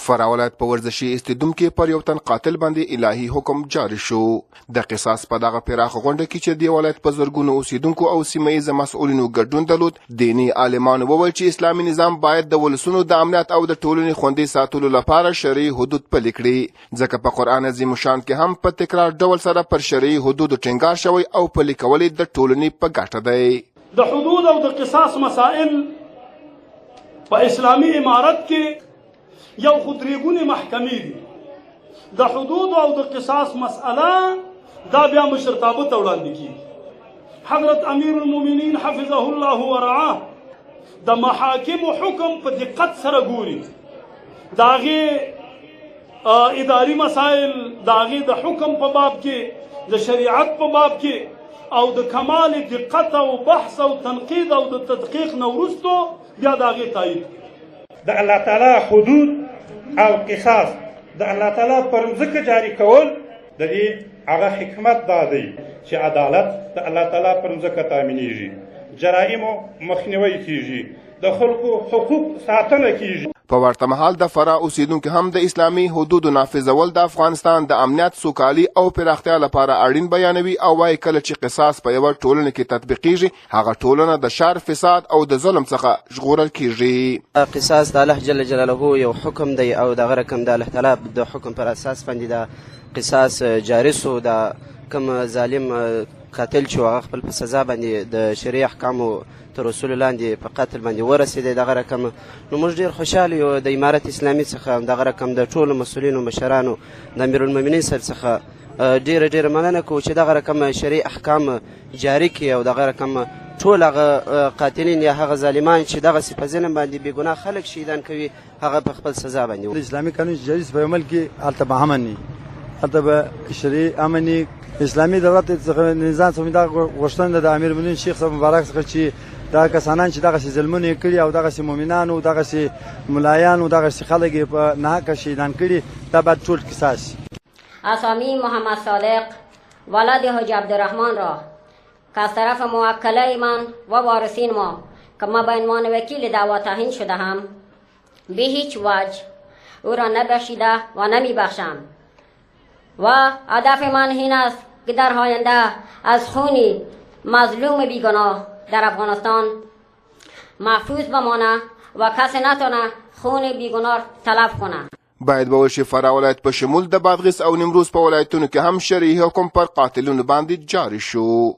فراه ولایت په ورزشي استادوم کې پر یو تن قاتل باندې الهي حکم جاری شو. د قصاص په دغه پراخه غونډه کې چې د ولایت په زرګونو اوسیدونکو او سیمه ییزو مسؤلینو ګډون درلود، دیني عالمانو وویل چې اسلامي نظام باید د ولسونو د امنیت او د ټولنې خوندي ساتلو لپاره شرعي حدود پلي کړي، ځکه په قرآن عظیم شان کې هم په تکرار ډول سره پر شرعي حدودو ټینګار شوی او پلي کول د ټولنې په ګټه دی. د حدود او د قصاص مسائل په اسلامي امارت کې یو خودریګونې محکمې دي. د حدود او د قصاص مسأله دا بیا مشرتابه ته وړاندې کیږي. حضرت امیر المؤمنین حفظه الله ورعاه د محاکمو حکم په دقت سره ګوري، د هغې اداري مسایل، د هغې د حکم په باب کې، د شریعت په باب کې او د کمال دقت او بحث او تنقید او د تدقیق نه وروستو بیا د هغې تایید. د الله تعالی حدود او قصاص د الله تعالی پر ځمکه جاری کول د دې هغه حکمت دا دی چې عدالت د الله تعالی پر ځمکه تامینېږي، جرایمو مخنیوی کیږي، د خلکو حقوق ساتنه کیږي. په ورته مهال د فراه اوسیدونکو هم د اسلامي حدودو نافذول د افغانستان د امنیت، سوکالي او پراختیا لپاره اړین بیانوي او وايي کله چې قصاص په یوه ټولنه کې تطبیقیږي، هغه ټولنه د شر، فساد او د ظلم څخه ژغورل کیږي. قصاص د الله جل جلاله یو حکم دی او دغه رقم د الله تعالی د حکم پر اساس باندې د قصاص جاری سو. د کوم ظالم قاتل چې هغه خپل په سزا باندې د شرعي احکامو تر رسول لاندې په قتل باندې ورسېدی، دغه رقم نو موږ ډېر خوشحاله یو د امارت اسلامي څخه، دغه رقم د ټولو مسؤلینو مشرانو د امیرالمؤمنین صاحب څخه ډېره مننه کوو چې دغه رقم شرعي احکام جاري کړي او دغه رقم ټول هغه قاتلین یا هغه ظالمان چې دغسې په ظلم باندې بې ګناه خلک شهیدان کوي هغه په خپل سزا باندې. د اسلامي قانون چې جاری په عمل کې هلته به امن وي، هلته به شرعي امن وي. اسلامي دولت څخه نظام څخه دا غوښتنه د امیرالمؤمنین شیخ صاحب مبارک څخه چې دا کسانان چې دغسې ظلمونه یې کړي او دغسې مؤمنان او دغسې ملایان او دغسې خلک یې په ناحقه شهیدان کړي، دا باید ټول قصاص شي. اسامی محمد صادق ولد حاجی عبدالرحمن را که از طرف موکله من و وارثین ما که ما به عنوان وکیل دعوا تعیین شده هم به هیچ وجه او را نبخشیده و نمیبخشم و هدف من این است که در آینده از خون مظلوم بیگناه در افغانستان محفوظ بمانه و کسی نتونه خون بیگناه طلب کنه. باید به وشي فراه ولایت په شمول د بادغیس او نیمروز په ولایتونو کې هم شرعي حکم پر قاتلونو باندې جاری شو.